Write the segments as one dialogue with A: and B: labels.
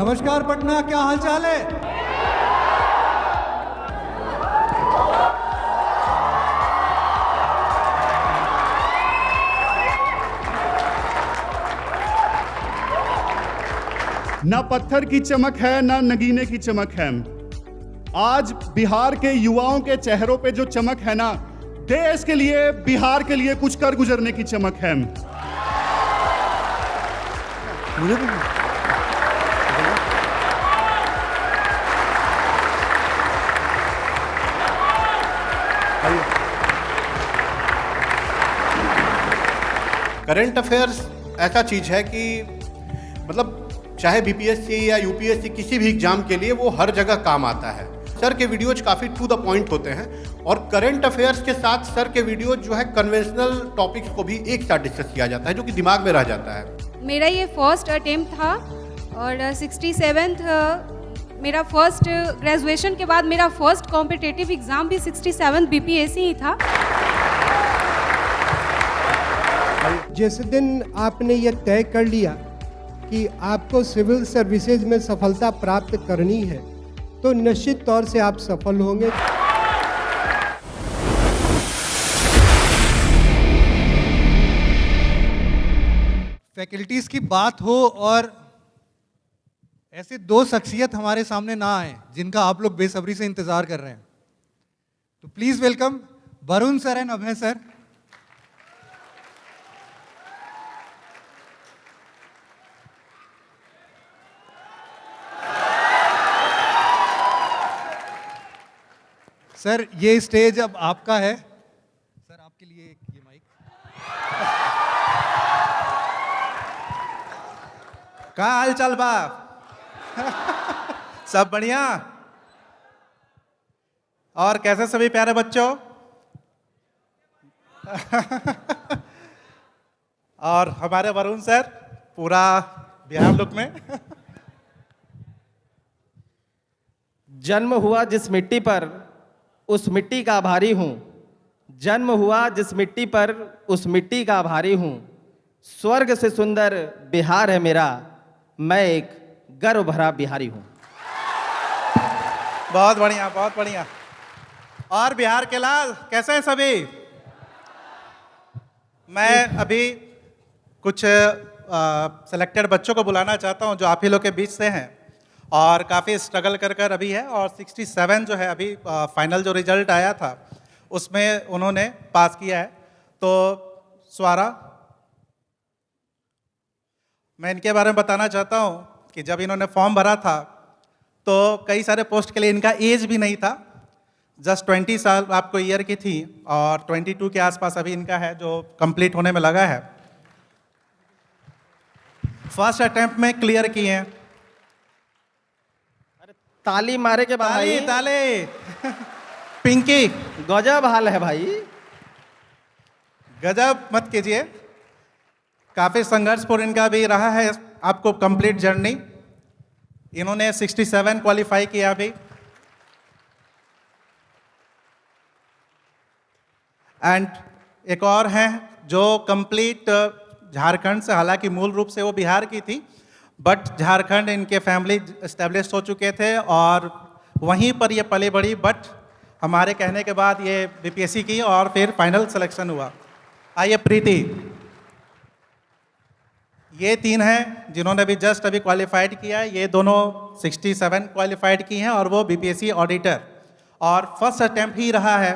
A: नमस्कार पटना, क्या हाल चाल है?
B: ना पत्थर की चमक है ना नगीने की चमक है। आज बिहार के युवाओं के चेहरों पे जो चमक है ना, देश के लिए, बिहार के लिए कुछ कर गुजरने की चमक है।
C: करंट अफेयर्स ऐसा चीज़ है कि मतलब चाहे बीपीएससी या यूपीएससी किसी भी एग्जाम के लिए वो हर जगह काम आता है। सर के वीडियोज काफ़ी टू द पॉइंट होते हैं और करंट अफेयर्स के साथ सर के वीडियोज जो है कन्वेंशनल टॉपिक्स को भी एक साथ डिस्कस किया जाता है, जो कि दिमाग में रह जाता है।
D: मेरा ये फर्स्ट अटेम्प्ट था और 67th मेरा फर्स्ट ग्रेजुएशन के बाद मेरा फर्स्ट कॉम्पिटिटिव एग्ज़ाम भी 67 बीपीएससी ही था।
E: जिस दिन आपने ये तय कर लिया कि आपको सिविल सर्विसेज में सफलता प्राप्त करनी है, तो निश्चित तौर से आप सफल होंगे।
A: फैकल्टीज की बात हो और ऐसे दो शख्सियत हमारे सामने ना आए जिनका आप लोग बेसब्री से इंतजार कर रहे हैं, तो please welcome Varun sir and Abhay sir. Sir ये स्टेज अब आपका है। सर आपके लिए ये माइक।
F: का हाल चाल बा? सब बढ़िया? और कैसे सभी प्यारे बच्चों? और हमारे वरुण सर पूरा बिहार लुक में।
G: जन्म हुआ जिस मिट्टी पर उस मिट्टी का आभारी हूँ। जन्म हुआ जिस मिट्टी पर उस मिट्टी का आभारी हूँ। स्वर्ग से सुंदर बिहार है मेरा, मैं एक गर्व भरा बिहारी हूँ।
F: बहुत बढ़िया, बहुत बढ़िया। और बिहार के लाल कैसे हैं सभी? मैं अभी कुछ सेलेक्टेड बच्चों को बुलाना चाहता हूं जो आप ही लोग के बीच से हैं और काफ़ी स्ट्रगल कर अभी है, और 67 जो है अभी फाइनल जो रिजल्ट आया था उसमें उन्होंने पास किया है। तो स्वारा, मैं इनके बारे में बताना चाहता हूं कि जब इन्होंने फॉर्म भरा था तो कई सारे पोस्ट के लिए इनका एज भी नहीं था, जस्ट 20 साल आपको ईयर की थी और 22 के आसपास अभी इनका है जो कंप्लीट होने में लगा है। फर्स्ट अटेम्प्ट में क्लियर किए हैं।
G: ताली मारे के बाद
F: ताली ताली। पिंकी
G: गजब हाल है भाई।
F: गजब मत कीजिए, काफ़ी संघर्षपूर्ण इनका भी रहा है आपको कंप्लीट जर्नी। इन्होंने 67 क्वालिफाई किया अभी। एंड एक और हैं जो कंप्लीट झारखंड से, हालांकि मूल रूप से वो बिहार की थी, बट झारखंड इनके फैमिली इस्टेब्लिश हो चुके थे और वहीं पर ये पली बड़ी, बट हमारे कहने के बाद ये बीपीएससी की और फिर फाइनल सिलेक्शन हुआ। आइए प्रीति, ये तीन हैं जिन्होंने अभी जस्ट अभी क्वालिफाइड किया है। ये दोनों 67 क्वालिफाइड की हैं और वो बीपीएससी ऑडिटर, और फर्स्ट अटेम्प्ट ही रहा है।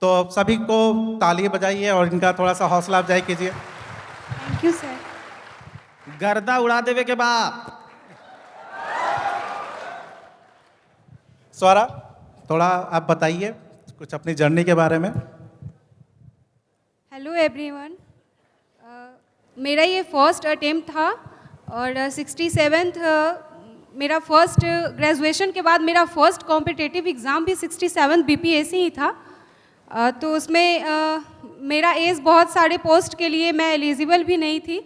F: तो सभी को ताली बजाइए और इनका थोड़ा सा हौसला अफजाई कीजिए।
D: Thank you sir.
G: गर्दा उड़ा देवे के बाद
F: स्वरा, थोड़ा आप बताइए कुछ अपनी जर्नी के बारे में।
D: हेलो एवरीवन, मेरा ये फर्स्ट अटेम्प्ट था और 67th मेरा फर्स्ट ग्रेजुएशन के बाद मेरा फर्स्ट कॉम्पिटिटिव एग्ज़ाम भी 67 बीपीएससी ही था। तो उसमें मेरा एज बहुत सारे पोस्ट के लिए मैं एलिजिबल भी नहीं थी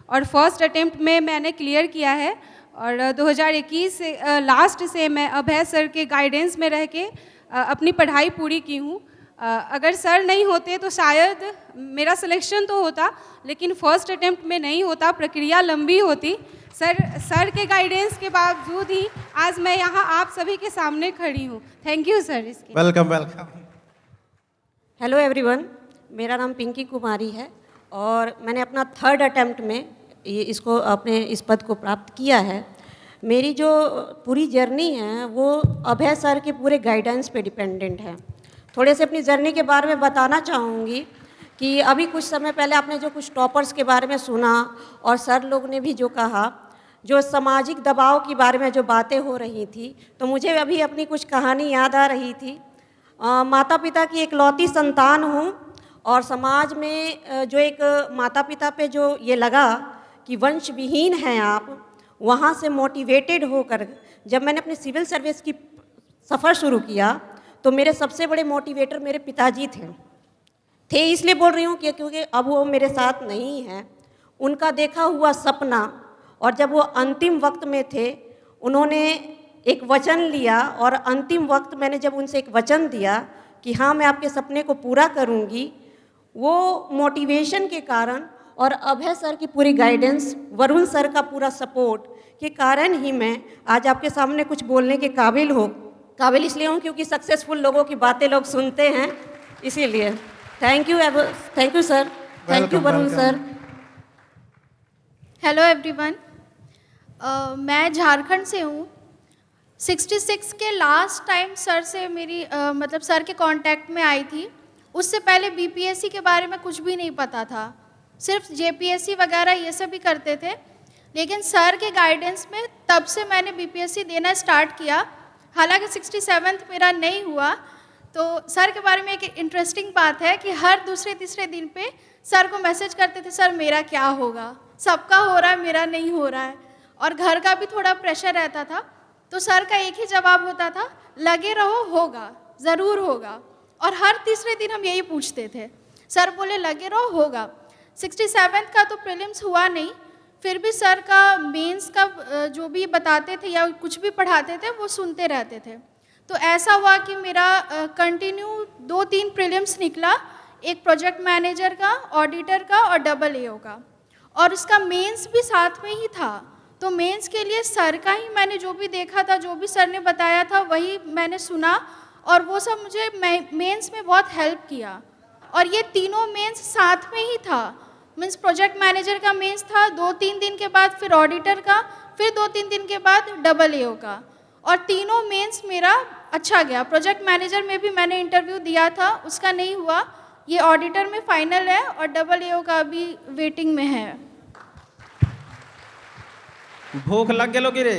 D: और फर्स्ट अटेम्प्ट में मैंने क्लियर किया है। और 2021 से लास्ट से मैं अभय सर के गाइडेंस में रह के अपनी पढ़ाई पूरी की हूँ। अगर सर नहीं होते तो शायद मेरा सिलेक्शन तो होता, लेकिन फर्स्ट अटेम्प्ट में नहीं होता, प्रक्रिया लंबी होती। सर के गाइडेंस के बावजूद ही आज मैं यहाँ आप सभी के सामने खड़ी हूँ। थैंक यू सर इसके।
F: Welcome welcome.
H: हेलो एवरीवन, मेरा नाम पिंकी कुमारी है और मैंने अपना 3rd अटेम्प्ट में इसको अपने इस पद को प्राप्त किया है। मेरी जो पूरी जर्नी है वो अभय सर के पूरे गाइडेंस पे डिपेंडेंट है। थोड़े से अपनी जर्नी के बारे में बताना चाहूँगी कि अभी कुछ समय पहले आपने जो कुछ टॉपर्स के बारे में सुना और सर लोग ने भी जो कहा, जो सामाजिक दबाव के बारे में जो बातें हो रही थी, तो मुझे अभी अपनी कुछ कहानी याद आ रही थी। माता पिता की इकलौती संतान हूँ और समाज में जो एक माता पिता पे जो ये लगा कि वंश विहीन हैं आप, वहाँ से मोटिवेटेड होकर जब मैंने अपनी सिविल सर्विस की सफ़र शुरू किया तो मेरे सबसे बड़े मोटिवेटर मेरे पिताजी थे। इसलिए बोल रही हूँ कि क्योंकि अब वो मेरे साथ नहीं हैं। उनका देखा हुआ सपना, और जब वो अंतिम वक्त में थे उन्होंने एक वचन लिया और अंतिम वक्त मैंने जब उनसे एक वचन दिया कि हाँ मैं आपके सपने को पूरा करूँगी, वो मोटिवेशन के कारण और अभय सर की पूरी गाइडेंस, वरुण सर का पूरा सपोर्ट के कारण ही मैं आज आपके सामने कुछ बोलने के काबिल इसलिए हूँ क्योंकि सक्सेसफुल लोगों की बातें लोग सुनते हैं, इसीलिए। Thank you sir, thank you Varun sir.
I: Hello everyone, मैं झारखंड से हूँ। 66 के लास्ट टाइम सर से मेरी मतलब सर के कांटेक्ट में आई थी। उससे पहले बीपीएससी के बारे में कुछ भी नहीं पता था, सिर्फ जेपीएससी वगैरह ये सब भी करते थे। लेकिन सर के गाइडेंस में तब से मैंने बीपीएससी देना स्टार्ट किया। हालांकि 67th मेरा नहीं हुआ। तो सर के बारे में एक इंटरेस्टिंग बात है कि हर दूसरे तीसरे दिन पे सर को मैसेज करते थे, सर मेरा क्या होगा, सबका हो रहा है मेरा नहीं हो रहा है। और घर का भी थोड़ा प्रेशर रहता था, तो सर का एक ही जवाब होता था, लगे रहो होगा, ज़रूर होगा। और हर तीसरे दिन हम यही पूछते थे, सर बोले लगे रहो होगा। 67th का तो प्रीलिम्स हुआ नहीं, फिर भी सर का मेंस का जो भी बताते थे या कुछ भी पढ़ाते थे वो सुनते रहते थे। तो ऐसा हुआ कि मेरा कंटिन्यू 2-3 प्रीलिम्स निकला, एक प्रोजेक्ट मैनेजर का, ऑडिटर का और AAO का, और उसका मेंस भी साथ में ही था। तो मेंस के लिए सर का ही मैंने जो भी देखा था, जो भी सर ने बताया था वही मैंने सुना, और वो सब मुझे मेंस में बहुत हेल्प किया। और ये तीनों मेंस साथ में ही था, मीन्स प्रोजेक्ट मैनेजर का मेंस था, 2-3 दिन के बाद फिर ऑडिटर का, फिर 2-3 दिन के बाद AAO का, और तीनों मेंस मेरा अच्छा गया। प्रोजेक्ट मैनेजर में भी मैंने इंटरव्यू दिया था, उसका नहीं हुआ। ये ऑडिटर में फाइनल है और AAO का भी वेटिंग में है।
G: भूख लग गेलो कि रे?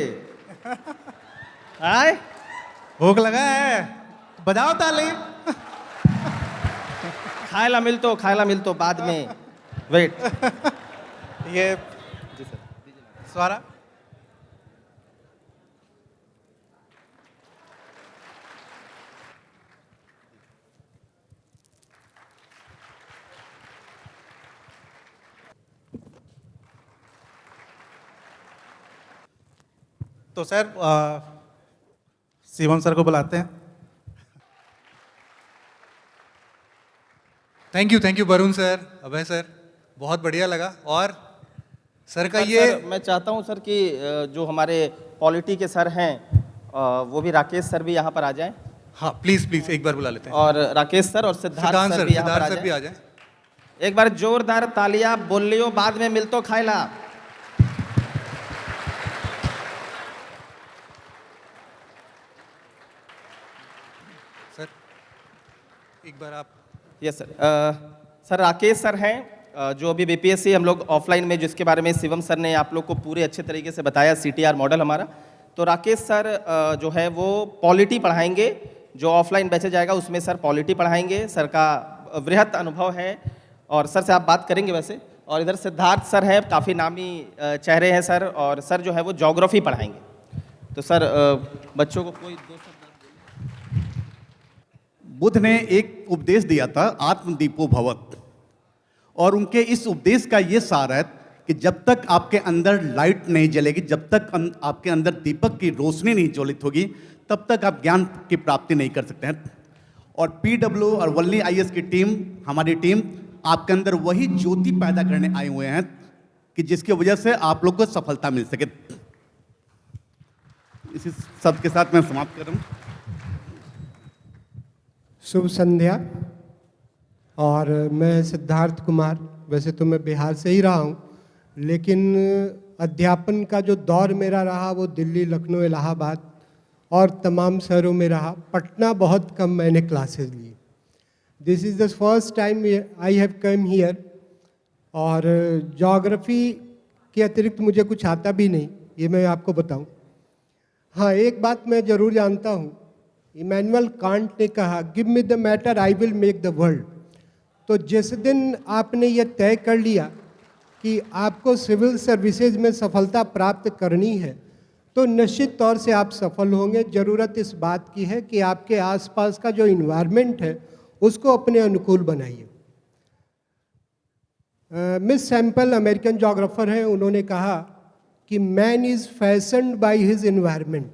G: आय
F: भूख लगा है, बजाओ ताली।
G: खायला मिलतो बाद में, वेट।
F: ये स्वारा तो सर शिवम सर को बुलाते हैं।
A: Thank you Varun sir, Abhay sir, बहुत बढ़िया लगा। और सर का ये
G: सर, मैं चाहता हूं सर कि जो हमारे पॉलिटी के सर हैं वो भी, राकेश सर भी यहाँ पर आ जाएं।
A: हाँ प्लीज एक बार बुला लेते हैं।
G: और राकेश सर और सिद्धार्थ सर भी यहाँ पर
A: भी आ जाए।
G: एक बार जोरदार तालियां बोल लियो, बाद में मिलतो खायला।
A: सर एक बार आप।
G: Yes sir. Sir Rakesh sir हैं जो अभी बीपीएससी हम लोग ऑफलाइन में, जिसके बारे में शिवम सर ने आप लोग को पूरे अच्छे तरीके से बताया, CTR मॉडल हमारा। तो राकेश सर जो है वो पॉलिटी पढ़ाएंगे, जो ऑफलाइन बैचे जाएगा उसमें सर पॉलिटी पढ़ाएंगे। सर का वृहत अनुभव है और सर से आप बात करेंगे वैसे। और इधर सिद्धार्थ सर हैं, काफ़ी नामी चेहरे हैं सर, और सर जो है वो ज्योग्राफी पढ़ाएंगे। तो सर बच्चों को कोई 2 शब्द।
B: बुद्ध ने एक उपदेश दिया था, आत्मदीपो भवत्, और उनके इस उपदेश का ये सार है कि जब तक आपके अंदर लाइट नहीं जलेगी, जब तक आपके अंदर दीपक की रोशनी नहीं ज्वलित होगी, तब तक आप ज्ञान की प्राप्ति नहीं कर सकते हैं। और PW और वल्ली IAS की टीम, हमारी टीम, आपके अंदर वही ज्योति पैदा करने आए हुए हैं कि कि जिसकी वजह से आप लोग को सफलता मिल सके। इसी शब्द के साथ मैं समाप्त कर रहा हूँ।
E: शुभ संध्या। और मैं सिद्धार्थ कुमार, वैसे तो मैं बिहार से ही रहा हूँ, लेकिन अध्यापन का जो दौर मेरा रहा वो दिल्ली, लखनऊ, इलाहाबाद और तमाम शहरों में रहा। पटना बहुत कम मैंने क्लासेस ली। This is the first time I have come here. और ज्योग्राफी के अतिरिक्त मुझे कुछ आता भी नहीं, ये मैं आपको बताऊं। हाँ, एक बात मैं ज़रूर जानता हूँ, इमैनुअल कांट ने कहा give me the matter I will make the world. तो जिस दिन आपने ये तय कर लिया कि आपको सिविल सर्विसेज में सफलता प्राप्त करनी है, तो निश्चित तौर से आप सफल होंगे। ज़रूरत इस बात की है कि आपके आसपास का जो इन्वायरमेंट है उसको अपने अनुकूल बनाइए। मिस सैम्पल अमेरिकन जोग्राफर हैं, उन्होंने कहा कि man is fashioned by his environment,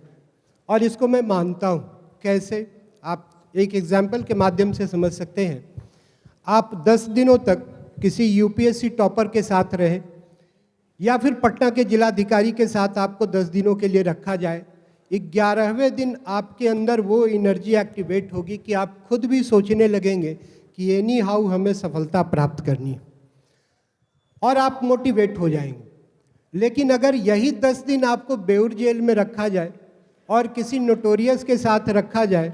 E: और इसको मैं मानता हूँ। कैसे? आप एक एग्जाम्पल के माध्यम से समझ सकते हैं। आप 10 दिनों तक किसी यूपीएससी टॉपर के साथ रहे, या फिर पटना के जिलाधिकारी के साथ आपको 10 दिनों के लिए रखा जाए, 11वें दिन आपके अंदर वो एनर्जी एक्टिवेट होगी कि आप खुद भी सोचने लगेंगे कि एनी हाउ हमें सफलता प्राप्त करनी है, और आप मोटिवेट हो जाएंगे। लेकिन अगर यही 10 दिन आपको बेउर जेल में रखा जाए और किसी नोटोरियस के साथ रखा जाए,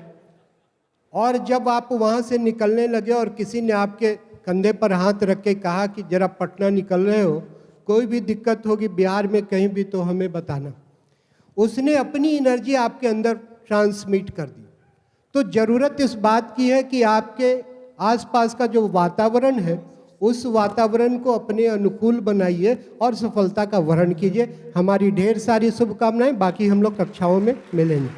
E: और जब आप वहाँ से निकलने लगे और किसी ने आपके कंधे पर हाथ रख के कहा कि जरा पटना निकल रहे हो, कोई भी दिक्कत होगी बिहार में कहीं भी तो हमें बताना, उसने अपनी एनर्जी आपके अंदर ट्रांसमिट कर दी। तो ज़रूरत इस बात की है कि आपके आसपास का जो वातावरण है उस वातावरण को अपने अनुकूल बनाइए और सफलता का वर्ण कीजिए। हमारी ढेर सारी शुभकामनाएं। बाकी हम लोग कक्षाओं में मिलेंगे।